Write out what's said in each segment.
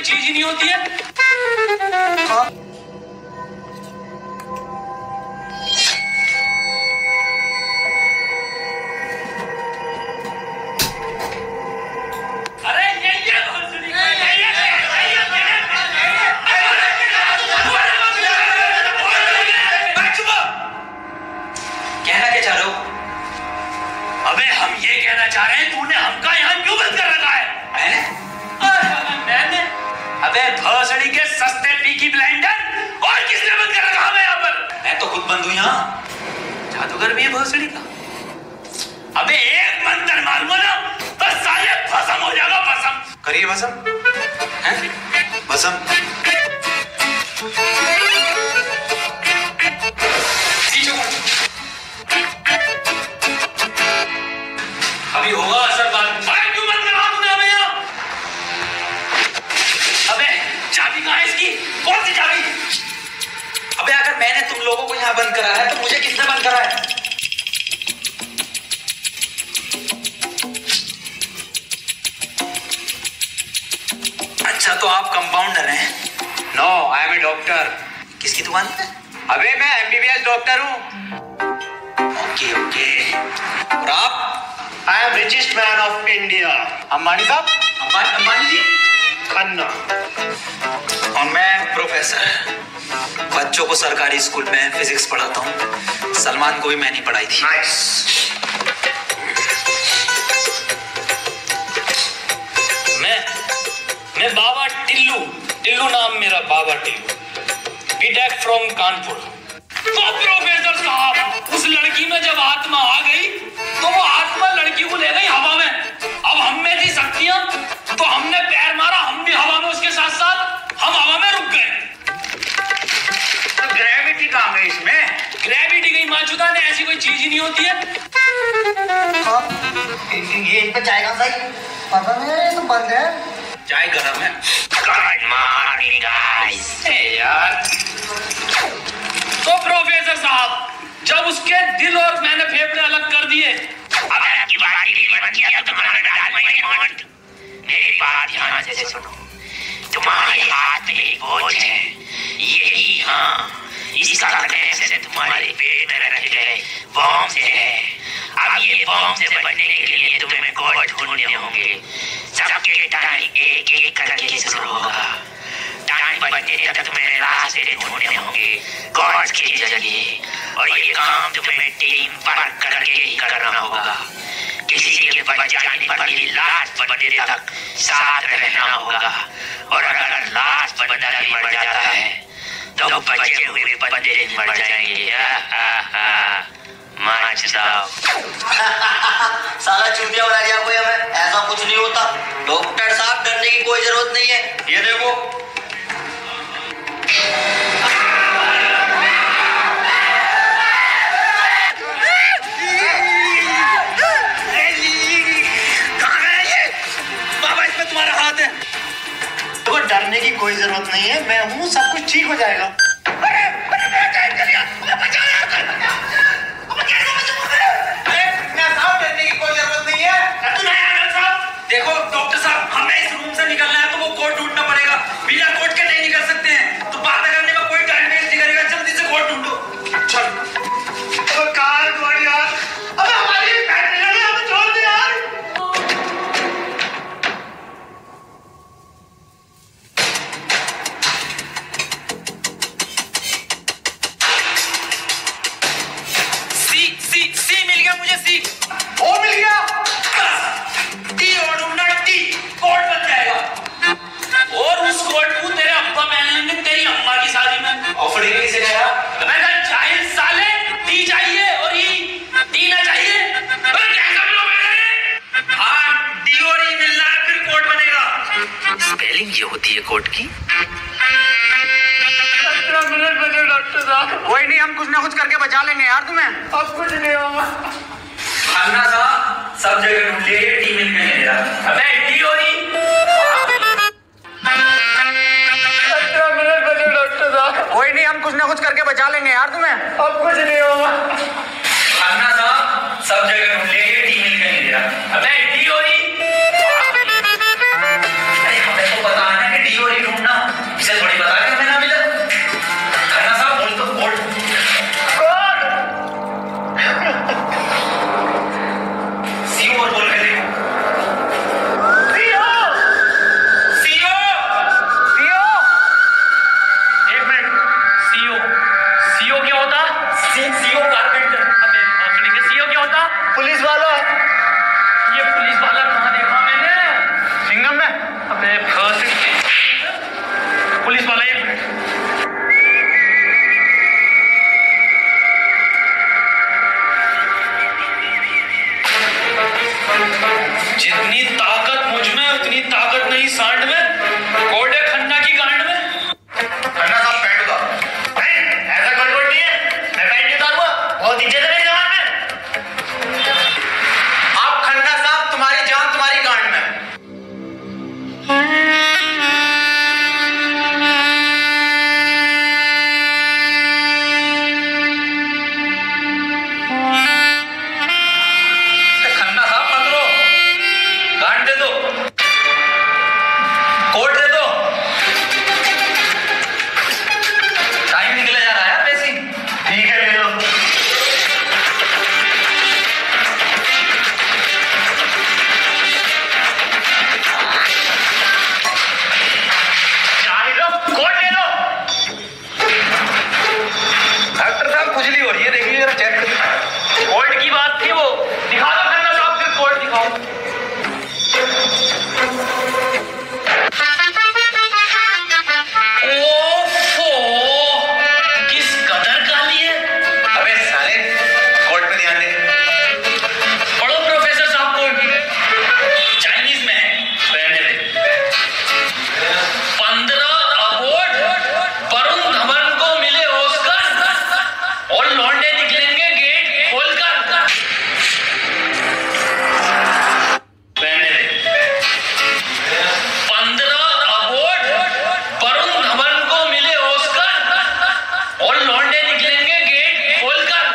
चीज ही नहीं होती है। कहना क्या चाह रहे हो? अबे हम ये कहना चाह रहे हैं तूने हमका यहाँ क्यों बंद कर रखा है? मैंने? अबे भोसड़ी के सस्ते पीकी ब्लाइंडर, और किसने बंद कर रखा है यहाँ पर? मैं तो खुद बंद हूँ यहाँ। जादूगर भी है भोसड़ी का। अबे एक मंत्र मारूंगा ना बस साले भस्म हो जाएगा, भस्म। करिए भस्म। हैं? भस्म। अभी होगा असर बाद में। क्यों बंद करा तूने हमें यहाँ? अबे चाबी कहाँ है इसकी? कौन सी चाबी? अबे अगर मैंने तुम लोगों को यहाँ बंद करा है तो मुझे किसने बंद करा है? अच्छा तो आप कंपाउंडर हैं? No, I am a doctor. किसकी दुकान पे? अबे मैं एमबीबीएस डॉक्टर हूँ। Okay okay. और आप? I am richest man of India. Ambani साहब? अंबानी जी? खन्ना। और मैं प्रोफेसर, बच्चों को सरकारी स्कूल में फिजिक्स पढ़ाता हूँ। सलमान को भी मैंने पढ़ाई थी। Nice. मैं बाबा टिल्लू, टिल्लू नाम मेरा, बाबा टिल्लू, बीटेक फ्रॉम कानपुर। तो प्रोफेसर साहब, उस लड़की में जब आत्मा आ गई तो वो आत्मा लड़की को ले गई हवा में। अब हम में थी शक्तियां तो हमने पैर मारा, हम भी हवा में उसके साथ साथ, हम हवा में रुक गए। तो ग्रेविटी कहाँ गई इसमें? ग्रेविटी गई माचुदा ने, ऐसी कोई चीज ही नहीं होती है। ये इन पे चाय का सही पता नहीं, तो बंद है। चाय गरम है। यार तो प्रोफेसर साहब, जब उसके दिल और मैंने फेफड़े अलग कर दिए, मेरी बात ध्यान से सुनो। तुम्हारे हाथ में एक बोझ है, यही, हाँ, इसका कनेक्शन तुम्हारे पेट में रखे गए बॉम्ब से है। अब ये बॉम्ब से बचने के लिए तुम्हें कोड ढूंढने होंगे। सबके टाइम एक एक करके शुरू होगा। टाइम बचने तक तुम्हें रास्ते ढूंढने होंगे कोड के जरिए, और ये काम तुम्हें टीम वर्क करके ही करना होगा। किसी के बच जाने पर भी लास्ट बंदे तक साथ रहना होगा, और अगर लास्ट बंदा भी मर जाता है तो बचे हुए बंदे मर जाएंगे। साला चूतिया बना दिया कोई हमें। ऐसा कुछ नहीं होता डॉक्टर साहब, डरने की कोई जरूरत नहीं है। ये देखो तुम्हारा हाथ है। तो डरने की कोई जरूरत नहीं है, मैं हूँ, सब कुछ ठीक हो जाएगा। डरने की कोई जरूरत नहीं है। देखो डॉक्टर साहब, हमें इस रूम से निकलना है तो वो कोड ढूंढना पड़ेगा। बिना कोड के नहीं निकल सकते हैं, तो बात करने में कोई टाइम वेस्ट नहीं करेगा। जल्दी से कोड ढूंढो। चल तो कार छोड़ यार, अबे हमारी बैटरी लगी, हमें छोड़ दे यार। सी मिल गया मुझे, सी। ओ मिल गया। टी और ढूंढना, टी कोड बन जाएगा। और उस कोड को तेरे अब्बा पहन लेंगे तेरी अम्मा की शादी में। ऑफर से गया। मैं कहा जाहिल साले, टी चाहिए और ई टी ना चाहिए। हाँ, टी और ई मिलना है, फिर कोड बनेगा। स्पेलिंग ये होती है कोड की। डॉक्टर साहब, कोई नहीं, हम कुछ ना कुछ करके बचा लेंगे यार तुम्हें। अब कुछ नहीं होगा। खन्ना साहब, सब जगह ढूंढ लिए, टी मिल में नहीं रहा। अबे टी और ई। डॉक्टर साहब, कोई नहीं, हम कुछ ना कुछ करके बचा लेंगे यार तुम्हें। अब कुछ नहीं होगा। खन्ना साहब, सब जगह ढूंढ लिए, टी मिल में नहीं रहा। अबे टी और ई। अरे हमें तो पता है ना कि टी और ई पुलिस वाला। ये पुलिस वाला कहाँ देखा मैंने? सिंघम में। अबे फर्स्ट पुलिस वाला, एक मिनट। जितनी ताकत मुझ में उतनी ताकत नहीं सांड में। कोड है खन्ना की गांड में। खन्ना साहब पैंट उतारो। नहीं, ऐसा कोई कोड नहीं है। मैं पैंट नहीं उतारूंगा। बहुत इज्जत है मेरी जवान में। आप खन्ना साहब, तुम्हारी जान तुम्हारी गांड में। खन्ना साहब मत रो, गांड दे दो, कोट दे दो। टाइम निकला जा रहा है वैसे। ठीक है, ले लो। कोट ले लो। डॉक्टर साहब खुजली हो रही है, देखिए जरा चेक करिए। कोड की बात थी वो। दिखा दो खन्ना साहब, फिर कोड दिखाओ। ओफो, किस कदर काली है। अबे साले, कोड पे ध्यान दे। पढ़ो प्रोफेसर साहब कोड। चाइनीज में है, रहने दे। 15 अवार्ड वरुण धवन को मिले ऑस्कर और लौंडे निकलेंगे गेट खोलकर। रहने दे। 15 अवार्ड वरुण धवन को मिले ऑस्कर और लौंडे निकलेंगे गेट खोलकर।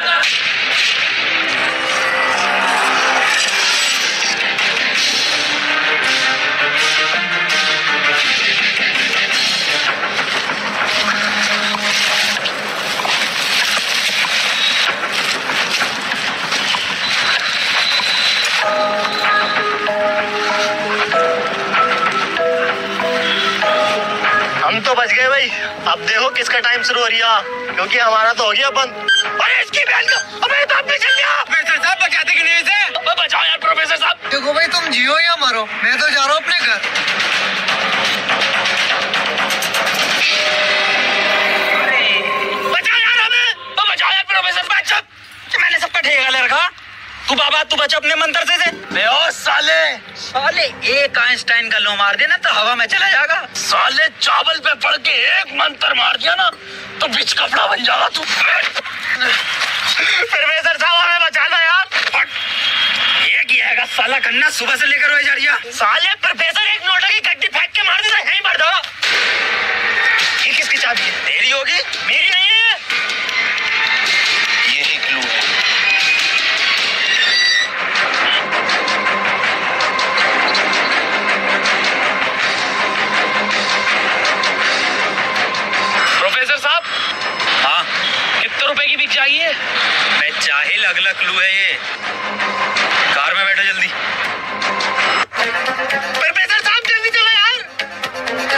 हम तो बच गए भाई। अब देखो किसका टाइम शुरू हो रही है, क्योंकि हमारा तो हो गया बंद। अरे इसकी बहन का, अबे तो अपने चल गया। प्रोफेसर साहब बचाते कि नहीं इसे? बचाओ यार प्रोफेसर साहब। देखो भाई, तुम जियो या मरो, मैं तो जा रहा हूँ अपने घर। बचाओ यार हमें। बचाओ यार प्रोफेसर साहब। चुप, मैंने सबका ठेका ले रखा। तू बाबा तू बच अपने मंत्र से। ओ साले एक आइंस्टाइन का लो मार देना तो हवा में चला जाएगा। साले चावल पे पड़ के एक मंत्र मार दिया ना तो बिच कपड़ा बन जाएगा तू। प्रोफेसर साहब हमें बचा लो यार। ये किया है साला खन्ना, सुबह से लेकर रोए जा रही है। साले प्रोफेसर एक नोटा की गड्डी फेंक के मार देता, यहीं मर दो। ये किसकी चाबी है? तेरी होगी, मेरी नहीं है। ये ही क्लू है। प्रोफेसर साहब, हाँ, कितने रुपए की बिक चाहिए? मैं जाहिल, अगला क्लू है ये। कार में बैठो जल्दी। प्रोफेसर साहब जल्दी चलो यार।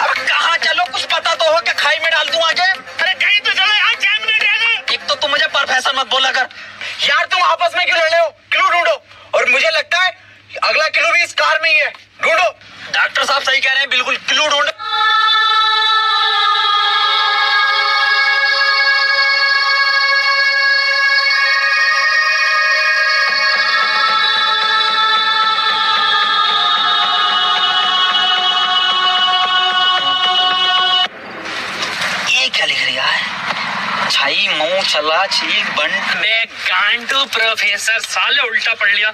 अब कहाँ चलो, कुछ पता तो हो कि खाई में डाल दूं आगे। अरे कहीं तो चलो यार, 4 मिनट रह गए। एक तो तुम मुझे प्रोफेसर मत बोला कर। यार तुम आपस में क्यों लड़ रहे हो? क्लू ढूंढो। और मुझे लगता है अगला क्लू भी इस कार में ही है। ढूंढो। डॉक्टर साहब सही कह रहे हैं, बिल्कुल क्लू ढूंढो। ये क्या लिख रही है? छाई मुंह चला छीक बंट। बे गांडू प्रोफेसर, साले उल्टा पढ़ लिया।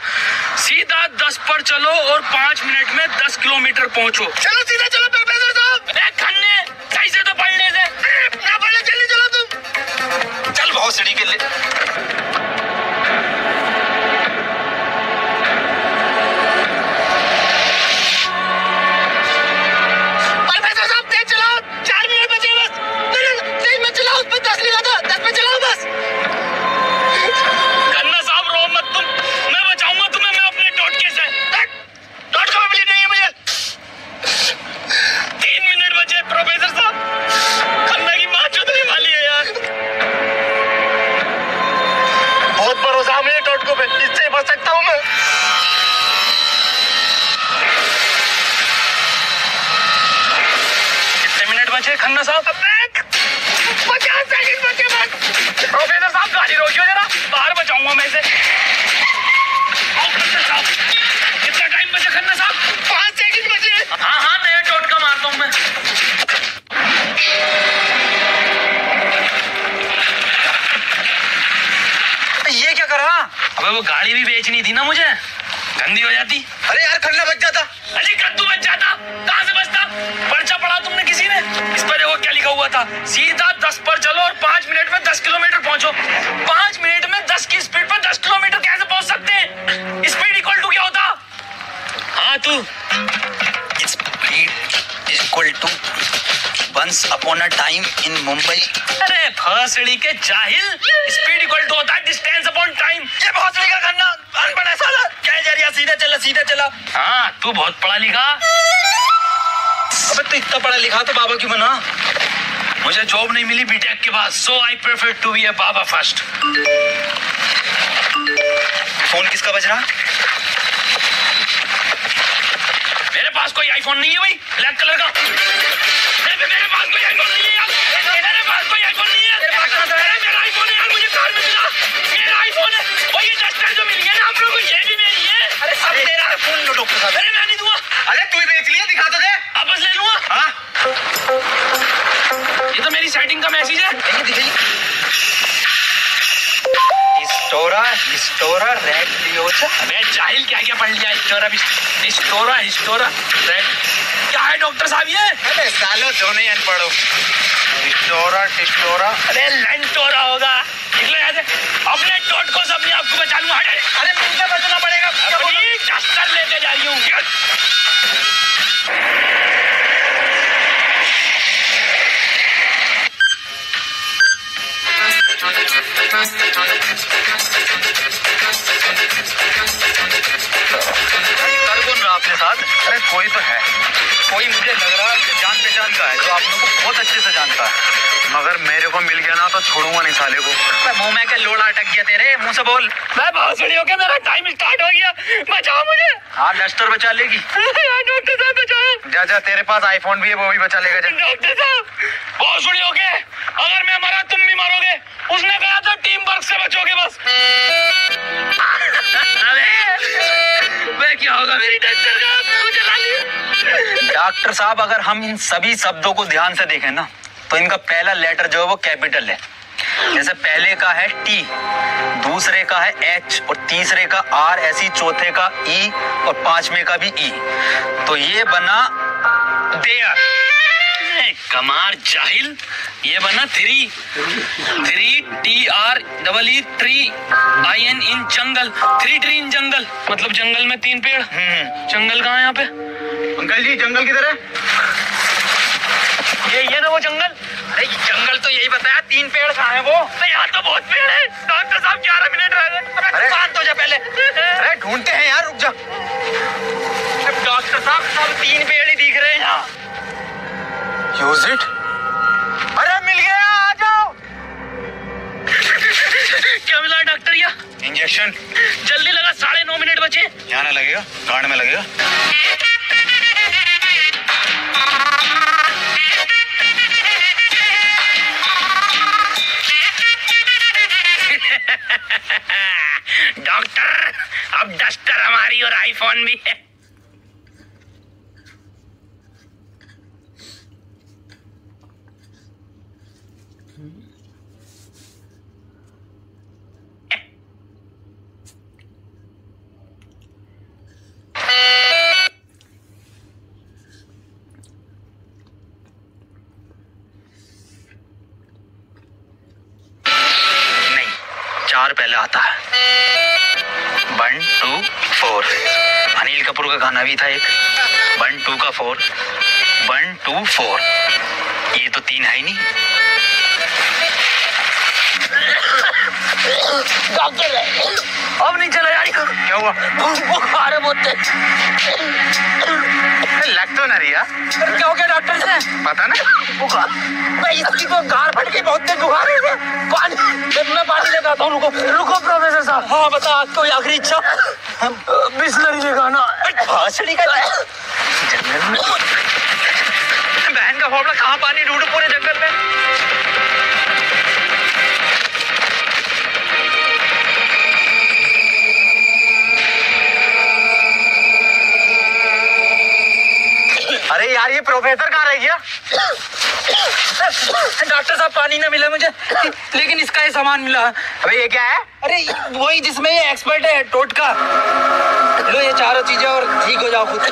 सीधा 10 पर चलो और 5 मिनट में 10 किलोमीटर पहुंचो। चलो सीधा चलो प्रोफेसर साहब। बे खन्ने, सही से तो पढ़ने से। ना पढ़े, जल्दी चलो तुम। चल बहुत सीढ़ी के ले। प्रोफेसर साहब तेज चलाओ, 4 मिनट बचे बस। तेज मत चलाओ, उस पर 10 लिखा था, 10 पे चलाओ बस। खन्ना साहब रो मत तुम, मैं बचाऊंगा तुम्हें, मैं अपने टोटके से। टोटका में मिली नहीं है मुझे। साहब 50 सेकंड बचे बस। प्रोफेसर साहब गाड़ी रोकियो जरा, बाहर बचाऊंगा मैं इसे। खन्ना साहब कितना टाइम बचा? खन्ना साहब 5 सेकंड बचे। हाँ हाँ नया टोटका मारता हूँ मैं। ये क्या करा? अबे वो गाड़ी भी बेचनी थी ना मुझे, गंदी हो जाती। अरे यार खन्ना बच जाता। अरे कद्दू बच जाता, कहाँ से बचता? पर्चा पढ़ा तुमने किसी ने? इस पर देखो क्या लिखा हुआ था, सीधा 10 पर चलो और 5 मिनट में 10 किलोमीटर पहुंचो। 5 मिनट में 10 की स्पीड पर 10 किलोमीटर कैसे पहुंच सकते हैं? स्पीड इक्वल टू क्या होता? हाँ तू speed equal to once upon a time in Mumbai. अरे भोसड़ी के जाहिल, स्पीड इक्वल टू होता है डिस्टेंस अपॉन टाइम। ये भोसड़ी का खन्ना अनपढ़ है साला। क्या जरिया? सीधा चला सीधा चला। हाँ तू बहुत पढ़ा लिखा। अबे तो इतना पढ़ा लिखा तो बाबा क्यों बना? मुझे जॉब नहीं मिली बीटेक के बाद, so I prefer to be a बाबा फर्स्ट। फोन किसका बज रहा? मेरे पास कोई आईफोन नहीं है भाई, ब्लैक कलर का। मेरे पास कोई आईफोन नहीं है यार, मेरे पास कोई आईफोन नहीं है। मेरा आईफोन है यार, मुझे कार में मिला, मेरा आईफोन है। और ये डस्टर जो मिल गया ना हम लोग को, ये भी मेरी है। अरे सब तेरा है। फोन लो डॉक्टर साहब। अरे मैं नहीं दूंगा। अरे तू ही बेच लिया, दिखा तो दे। वापस ले लूंगा। हाँ ये तो मेरी सेटिंग का मैसेज है। दिखाइए। हिस्टोरा रेड लियोचा। अबे जाहिल क्या क्या पढ़ लिया? हिस्टोरा रेड क्या है डॉक्टर साहब ये? अरे सालो दोनों ही अनपढ़ हो। हिस्टोरा अरे लंटोरा होगा। निकलो यहाँ से, अपने टोट को अपने आप को बचा लूंगा। अरे मुझे बचना पड़ेगा। अपनी डस्टर लेके जा रही हूँ। कर कौन रहा आपके साथ? अरे कोई तो है, कोई मुझे लग रहा है जान पहचान का है जो आप लोगों को बहुत अच्छे से जानता है। मगर मेरे को मिल गया ना तो छोड़ूंगा नहीं साले को। मुंह में क्या लोड़ा अटक गया तेरे? मुंह से बोल। मैं बहुत सड़ी हो गया, मेरा टाइम स्टार्ट हो गया, बचाओ मुझे। हाँ डस्टर बचा लेगी। डॉक्टर साहब बचाओ। जा जा, तेरे पास आईफोन भी है, वो भी बचा लेगा। जा डॉक्टर साहब बहुत सड़ी हो गए, अगर मैं मरा तुम भी मरोगे। उसने कहा था टीम वर्क से बचोगे बस। मैं क्या होगा मेरी डस्टर का? मुझे ला लिया। डॉक्टर साहब अगर हम इन सभी शब्दों को ध्यान से देखें ना तो इनका पहला लेटर जो है वो कैपिटल है। जैसे पहले का है टी, दूसरे का है एच और तीसरे का आर, ऐसी चौथे का ई और पांचवें का भी ई। तो ये बना देयर। कमार जाहिल, ये बना 3 TREE tree IN in jungle. 3 tree in jungle मतलब जंगल में 3 पेड़। जंगल कहाँ है यहाँ पे? अंकल जी जंगल किधर है? ये ना वो जंगल। अरे जंगल तो यही बताया, 3 पेड़ कहाँ है वो? यहाँ तो बहुत पेड़ है। डॉक्टर साहब 11 मिनट रह गए। अरे शांत हो जा पहले। अरे ढूंढते हैं यार, रुक जा। डॉक्टर साहब सब 3 पेड़ ही दिख रहे हैं यहाँ। Use it. अरे मिल गया, आ जाओ। क्या मिला डॉक्टर? या इंजेक्शन जल्दी लगा, 9:30 मिनट बचे। यहाँ ना लगेगा, गांड में लगेगा। डॉक्टर अब डस्टर हमारी और आईफोन भी है। नहीं, 4 पहले आता है। 1 2 4। अनिल कपूर का गाना भी था एक। 1 2 का 4। 1 2 4। ये तो 3 है ही नहीं। डॉक्टर अब नहीं चला यार। क्या हुआ? बुखार है बहुत। लग तो ना रही है। क्या हो गया डॉक्टर से? पता ना। बुखार मैं इसकी तो गार फट गई, बहुत तेज बुखार है। पानी मैं पानी लेकर आता हूँ। रुको प्रोफेसर साहब। हाँ बता, आज कोई आखिरी इच्छा? बिस्लरी लेकर आना। भाषणी का बहन का फाफड़ा कहाँ पानी ढूंढूं पूरे जंगल में। अरे यार ये प्रोफेसर कहाँ रह गया? डॉक्टर साहब पानी ना मिला मुझे, लेकिन इसका ये सामान मिला। अबे ये क्या है? अरे वही जिसमें ये एक्सपर्ट है टोटका। लो ये चारों चीजें और ठीक हो जाओ खुद।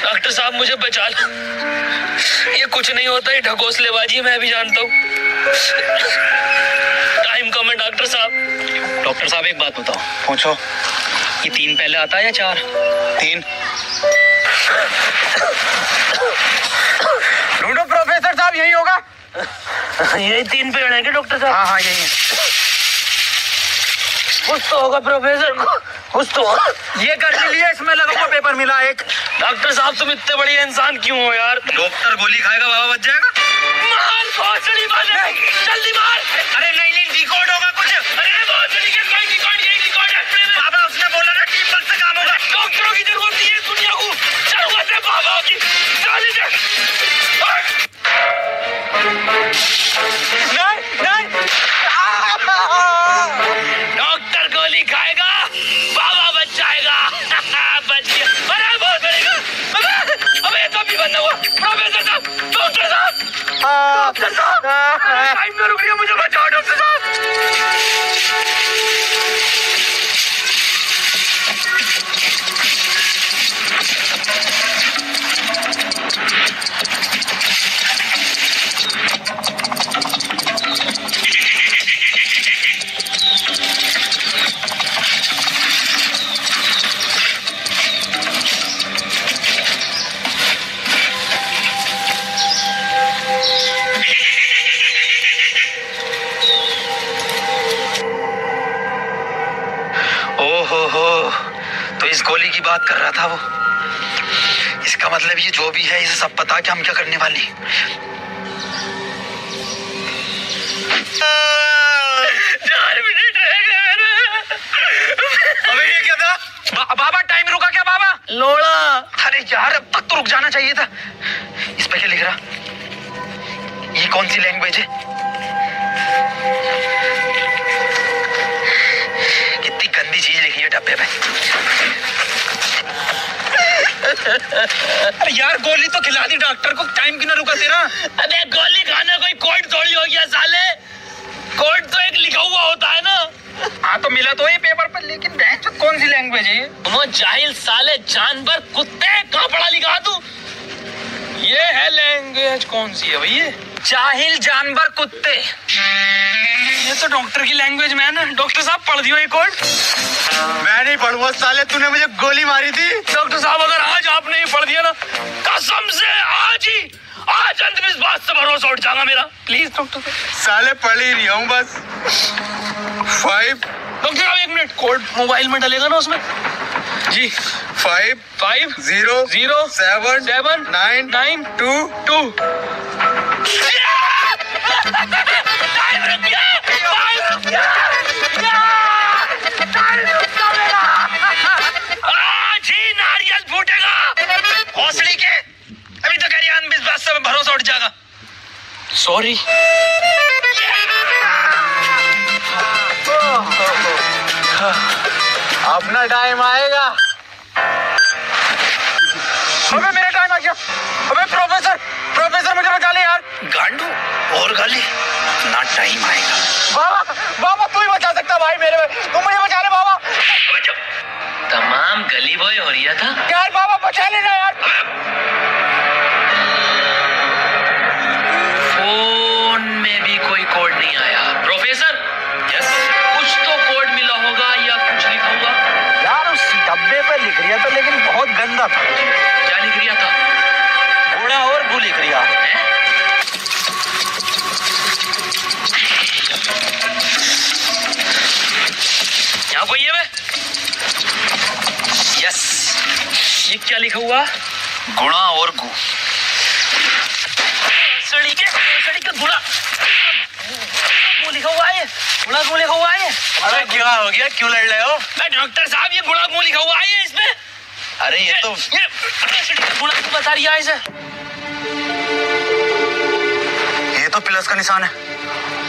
डॉक्टर साहब मुझे बचा लो, ये कुछ नहीं होता, ये ढकोसलेबाजी मैं भी जानता हूँ। टाइम कम है डॉक्टर साहब। डॉक्टर साहब एक बात बताओ। पूछो। ये 3 पहले आता है या 4? 3। ढूंढो प्रोफेसर साहब, यही होगा। यही 3 पेड़ हैं क्या डॉक्टर साहब? हाँ यही है। कुछ तो होगा प्रोफेसर, कुछ तो होगा। ये कर भी लिया, इसमें लगा हुआ पेपर मिला एक। डॉक्टर साहब तुम इतने बड़े इंसान क्यों हो यार? डॉक्टर गोली खाएगा बाबा बच जाएगा। मार भोसड़ी मार, जल्दी मार। अरे नहीं रिकॉर्ड होगा कुछ। अरे भोसड़ी के कोई रिकॉर्ड, यही रिकॉर्ड है। बाबा उसने बोला ना टीम वर्क से काम होगा। डॉक्टरों की जरूरत नहीं है दुनिया को, जरूरत है बाबा की। नहीं डॉक्टर गोली खाएगा, बाबा बच जाएगा। बच गया। अरे बहुत बढ़ेगा। अबे तो भी बंद हुआ। प्रोफेसर साहब, डॉक्टर साहब, डॉक्टर साहब, टाइम में रुक रही है, मुझे बचाओ डॉक्टर साहब। तो इस गोली की बात कर रहा था वो। इसका मतलब ये जो भी है इसे सब पता कि हम क्या करने वाले हैं। 4 मिनट रह गए मेरे। अबे ये क्या था? बाबा टाइम रुका क्या बाबा? लोड़ा। अरे यार अब तक तो रुक जाना चाहिए था। इस पे क्या लिख रहा? ये कौन सी लैंग्वेज है? कितनी गंदी चीज लिखी है डब्बे पे। अरे यार गोली तो खिला दी डॉक्टर को, टाइम क्यों ना रुका तेरा? अबे गोली खाना कोई कोड थोड़ी हो गया साले, कोड तो एक लिखा हुआ होता है ना। हाँ तो मिला तो ये पेपर पर, लेकिन कौन सी लैंग्वेज है ये? वो जाहिल साले जानवर कुत्ते, कहाँ पढ़ा लिखा तू? ये है लैंग्वेज कौन सी है भैया? जाहिल जानवर कुत्ते। ये तो डॉक्टर की लैंग्वेज में है ना। डॉक्टर साहब पढ़ दियो ये कोड। मैं नहीं पढ़ूंगा साले, तूने मुझे गोली मारी थी। डॉक्टर साहब अगर आज आपने ये पढ़ दिया ना, कसम से आज अंधविश्वास से भरोसा उठ जाएगा मेरा। प्लीज डॉक्टर साले पढ़ ही रही हूँ बस। 5। डॉक्टर साहब 1 मिनट, कोड मोबाइल में डलेगा ना उसमें जी। 5 5 0 0 7 7 9 9 2 2। टाइम रुक गया, टाइम रुक गया, टाइम रुक गया मेरा। आज ही नारियल फूटेगा। भोसड़ी के, अभी तो कह रही अंधविश्वास से भरोसा उठ जाएगा। सॉरी। अपना टाइम आएगा। अबे मेरा टाइम आ गया। अबे प्रोफेसर मुझे बचा ले यार। गांडू और गाली ना, टाइम आएगा। बाबा तू ही बचा सकता भाई मेरे, तू मुझे बचा ले बाबा। तमाम गली बॉय हो रहा था यार बाबा बचा लेना यार। फोन में भी कोई कोड नहीं आया। प्रोफेसर कुछ तो कोड मिला होगा या कुछ लिखा होगा। यार उस डब्बे पे लिख रिया था, लेकिन बहुत गंदा था। क्या लिख रिया था? घोड़ा और गु लिख रिया। यहाँ कोई है? यस। ये क्या लिखा हुआ? गुणा और गु। सड़ी के गुणा लिखा हुआ है, गुणा गु लिखा हुआ है। अरे क्या हो गया, क्यों लड़ रहे हो? डॉक्टर साहब ये गुणा गु लिखा हुआ है इसमें। अरे ये तो गुणा गु बता रही है इसे। ये तो प्लस का निशान है,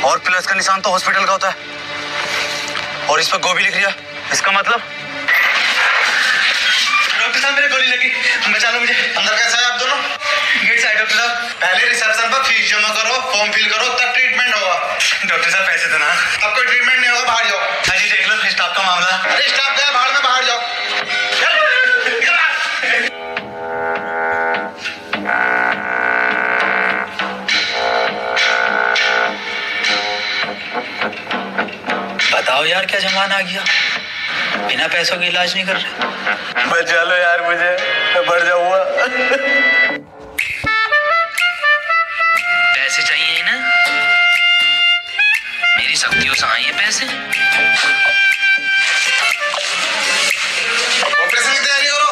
और प्लस का निशान तो हॉस्पिटल का होता है, और इस पर गोभी लिख दिया, इसका मतलब? डॉक्टर साहब मेरे गोली लगी, बचा लो मुझे। अंदर कैसा है आप दोनों? गेट से आए डॉक्टर साहब। पहले रिसेप्शन पर फीस जमा करो, फॉर्म फिल करो, तब ट्रीटमेंट होगा। डॉक्टर साहब पैसे देना, तब कोई ट्रीटमेंट नहीं होगा, बाहर जाओ। हाँ जी देख लो स्टाफ का मामला। अरे स्टाफ गया बाहर में, बाहर जाओ। बताओ यार, क्या जमाना आ गया, बिना पैसों के इलाज नहीं कर रहे। बचा लो यार मुझे, मैं बढ़ जाऊंगा। पैसे चाहिए ना, मेरी शक्तियों से आए पैसे। ऑपरेशन की तैयारी करो।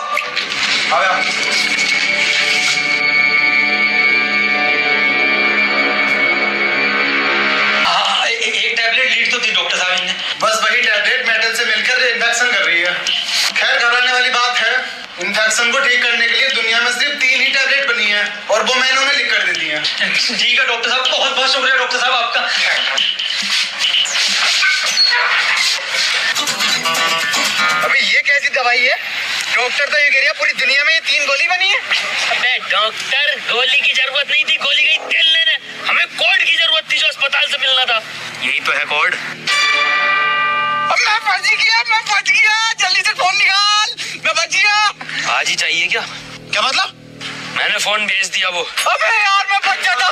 आओ एक टैबलेट लीड तो थी डॉक्टर साहब ने। बस वही टैबलेट मेटल से मिलकर इन्फेक्शन कर रही है। खैर घबराने वाली बात है, इन्फेक्शन को ठीक करने के लिए दुनिया में सिर्फ 3 ही टैबलेट बनी है, और वो मैंने उन्हें लिख कर दे दी है। ठीक है डॉक्टर साहब, बहुत बहुत शुक्रिया डॉक्टर साहब आपका। अभी ये कैसी दवाई है? डॉक्टर तो ये कह रही है पूरी दुनिया में ये 3 गोली बनी है। अबे डॉक्टर, गोली की जरूरत नहीं थी, गोली गई तेल लेने। हमें कोड की जरूरत थी जो अस्पताल से मिलना था। यही तो है कोड। अब मैं फंस गया, जल्दी से फोन निकाल, मैं बच गया। आज ही चाहिए क्या? क्या मतलब? मैंने फोन भेज दिया वो। अबे यार मैं बच जाता।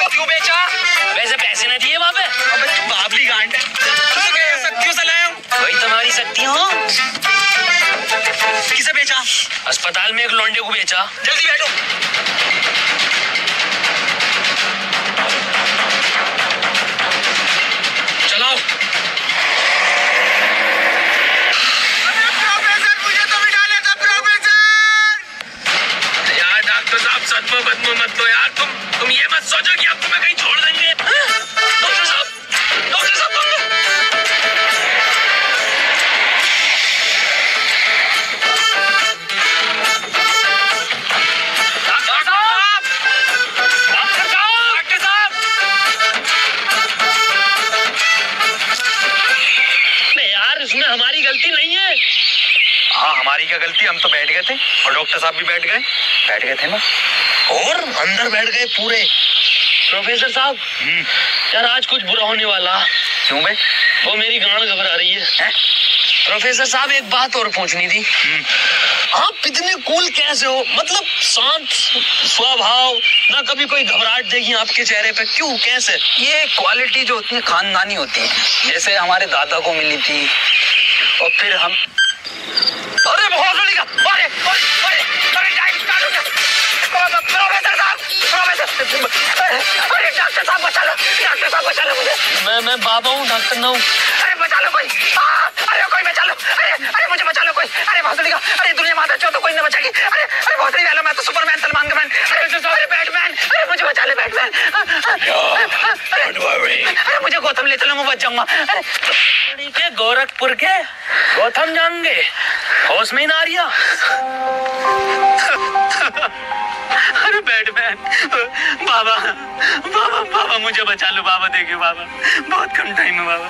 क्यों बेचा? वैसे पैसे न दिए वहाँ पे। अबे तू बाबली गांड है, शक्तियों से लाया हूँ। वही तुम्हारी शक्ति हो। किसे बेचा? अस्पताल में एक लौंडे को बेचा। जल्दी बैठो। चलाओ। मुझे तो मिटा लेता प्रोफेसर। यार डॉक्टर साहब, सदमा बदमा मत लो यार। तुम ये मत सोचो कि अब तुम्हें कहीं छोड़ देंगे। डॉक्टर साहब, डॉक्टर साहब इसमें हमारी गलती नहीं है। हाँ हमारी क्या गलती, हम तो बैठ गए थे, और डॉक्टर साहब भी बैठ गए थे ना, और अंदर बैठ गए पूरे। प्रोफेसर साहब, यार आज कुछ बुरा होने वाला। क्यों बे? वो मेरी गांड घबरा रही है। प्रोफेसर साहब एक बात और पूछनी थी। आप इतने कूल कैसे हो? मतलब शांत स्वभाव, ना कभी कोई घबराहट देखी आपके चेहरे पे, क्यों, कैसे? ये क्वालिटी जो होती है खानदानी होती है, जैसे हमारे दादा को मिली थी, और फिर हम। अरे बहुत बढ़िया, अरे टाइम स्टार्ट हो गया। प्रोफेसर साहब, अरे डॉक्टर साहब बचा लो, डॉक्टर साहब बचा लो मुझे। मैं बाबा हूँ, डॉक्टर ना हूँ। अरे बचा लो कोई, अरे कोई बचा लो, अरे मुझे बचा लो कोई। अरे भोसड़ी का, अरे दुनिया माता चो तो कोई न बचाएगी। अरे भोसड़ी वाला, मैं तो सुपरमैन, सलमान का मैन। अरे बैटमैन, अरे मुझे बचा ले बैटमैन। अरे मुझे गौतम ले चलो, मैं बच जाऊंगा। अरे गोरखपुर के गौतम जाएंगे, होश में ही ना रिया। अरे बैटमैन, बाबा बाबा बाबा मुझे बचा लो बाबा, देखिए बाबा बहुत कम टाइम है बाबा।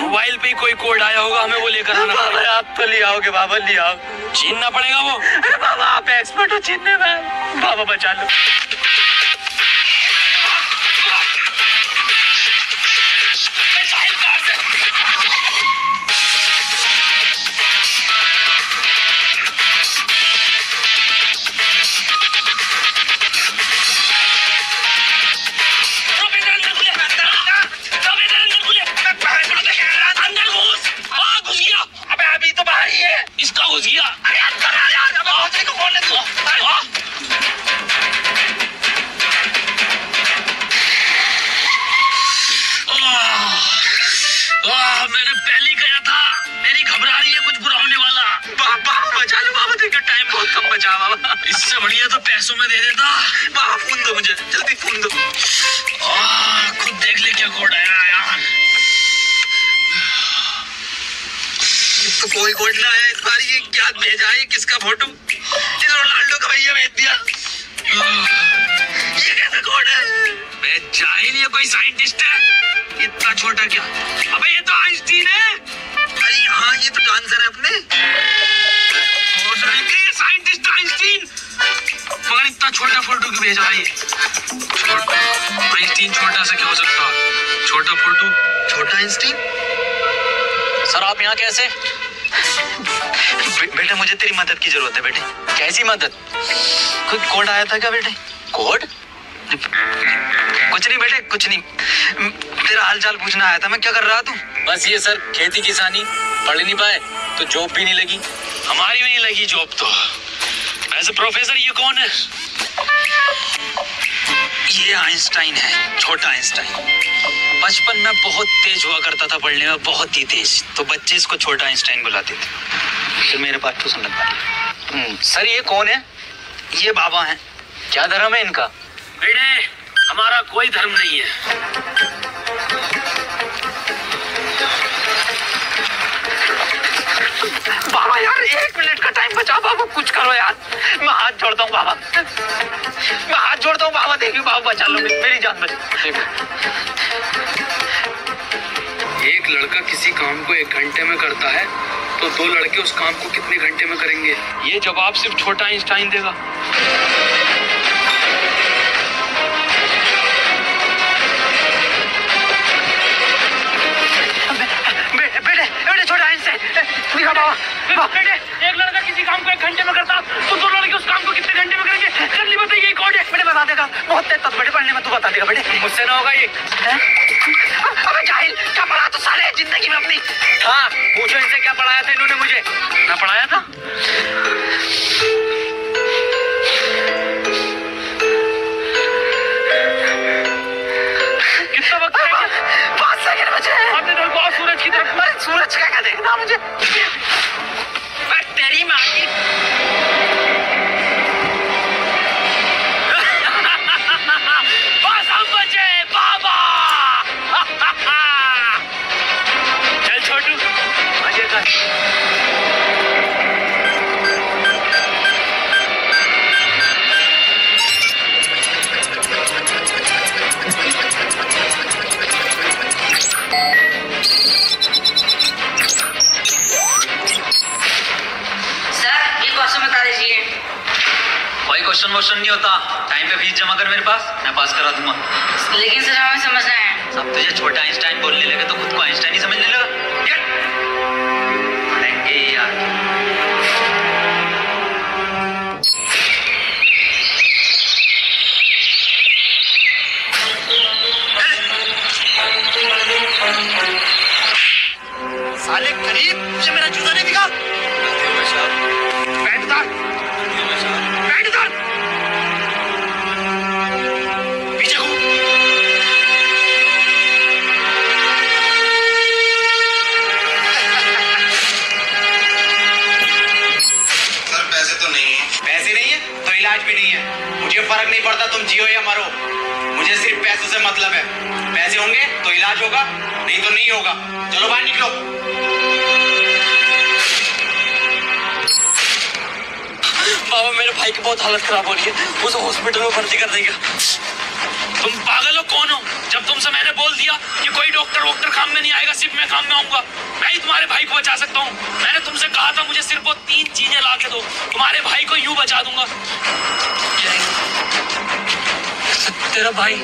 मोबाइल पे ही कोई कोड आया होगा, हमें वो लेकर आना। बाबा आप तो ले आओगे बाबा, ले आओ, छीनना पड़ेगा वो। अरे बाबा आप एक्सपर्ट हो छीनने में, बाबा बचा लो। इसका घुस गया। अरे यार को बोलने दो। पैसों में दे देता। बाबा फोन दो मुझे, जल्दी फोन दो। खुद देख ले क्या कोड आया यार। तो कोई कोड ना आया इस बार। ये क्या भेजा है, किसका फोटो? रोनाल्डो का भैया भेज दिया। ये कैसा कोड है? मैं जाहिल, ये कोई साइंटिस्ट है? इतना छोटा क्या? अबे ये तो आइंस्टीन है। अरे हाँ, ये तो डांसर है अपने। साइंटिस्ट आइंस्टीन, मगर इतना छोटा फोटो क्यों भेजा है? आइंस्टीन छोटा सा क्या हो सकता? छोटा फोटो, छोटा आइंस्टीन। सर आप यहाँ कैसे? बेटे मुझे तेरी मदद की जरूरत है बेटे। कैसी मदद? कोई कोड आया था क्या बेटे? कोड? कुछ नहीं बेटे, कुछ नहीं। तेरा हालचाल पूछना आया था मैं। क्या कर रहा तू? बस ये सर, खेती किसानी, पढ़ नहीं पाए तो जॉब भी नहीं लगी। हमारी भी नहीं लगी जॉब तो। वैसे प्रोफेसर ये कौन है? ये आइंस्टाइन है, छोटा आइंस्टाइन। बचपन में बहुत तेज हुआ करता था पढ़ने में, बहुत ही तेज। तो बच्चे इसको छोटा आइंस्टाइन बुलाते थे। फिर मेरे बात तो सुन लग। सर ये कौन है? ये बाबा हैं। क्या धर्म है इनका? बेटे हमारा कोई धर्म नहीं है। बाबा यार 1 मिनट का टाइम बचा बाबा, कुछ करो यार। मैं हाथ जोड़ता हूँ बाबा, मैं हाथ जोड़ता हूँ बाबा। देखिए बाबा बचा लो, मेरी जान बचा। एक लड़का किसी काम को 1 घंटे में करता है तो 2 लड़के उस काम को कितने घंटे में करेंगे? ये जवाब सिर्फ छोटा आइंस्टाइन देगा। बेटे छोटा आइंस्टाइन दिखा बाबा। बेटे एक लड़का किसी काम को 1 घंटे में करता तो 2 लड़के उस काम को कितने घंटे में करेंगे? जल्दी बताइए ये कौन है? बेटे बता देगा, बहुत तेज था बेटे पढ़ने में, तू बता देगा बेटे। मुझसे ना होगा ये। अबे जाहिल, क्या पढ़ा तो साले जिंदगी में अपनी? हाँ पूछो इनसे क्या पढ़ाया था इन्होंने मुझे। ना पढ़ाया था? कितना वक्त है? 5 सेकंड बचे हैं। आपने देखो सूरज की तरफ। अरे सूरज क्या देखना मुझे? तेरी माँ की। बस हम बचे बाबा। चल छोटू मजे कर। कोई क्वेश्चन वोश्चन नहीं होता। टाइम पे फीस जमा कर मेरे पास, मैं पास करा दूंगा। लेकिन सर हमें समझना है। सब तुझे छोटा आइंस्टाइन बोलने लगे तो खुद को आइंस्टाइन ही समझने लगा। पढ़ेंगे यार। साले गरीब, मुझे मेरा जूता नहीं दिखा। बैठ इधर, बैठ इधर। पीछे घूम। सर पैसे तो नहीं है। पैसे नहीं है तो इलाज भी नहीं है। मुझे फर्क नहीं पड़ता तुम जियो या मरो, मुझे सिर्फ पैसों से मतलब है। पैसे होंगे तो इलाज होगा, नहीं तो नहीं होगा। चलो बाहर निकलो। बाबा मेरे भाई की बहुत हालत खराब हो रही है, उसे हॉस्पिटल में भर्ती कर देंगे। तुम पागल हो कौन हो? जब तुमसे मैंने बोल दिया कि कोई डॉक्टर काम में नहीं आएगा, सिर्फ मैं काम में आऊंगा। मैं ही तुम्हारे भाई को बचा सकता हूँ। मैंने तुमसे कहा था मुझे सिर्फ वो 3 चीजें ला के दो, तुम्हारे भाई को यूं बचा दूंगा। तेरा भाई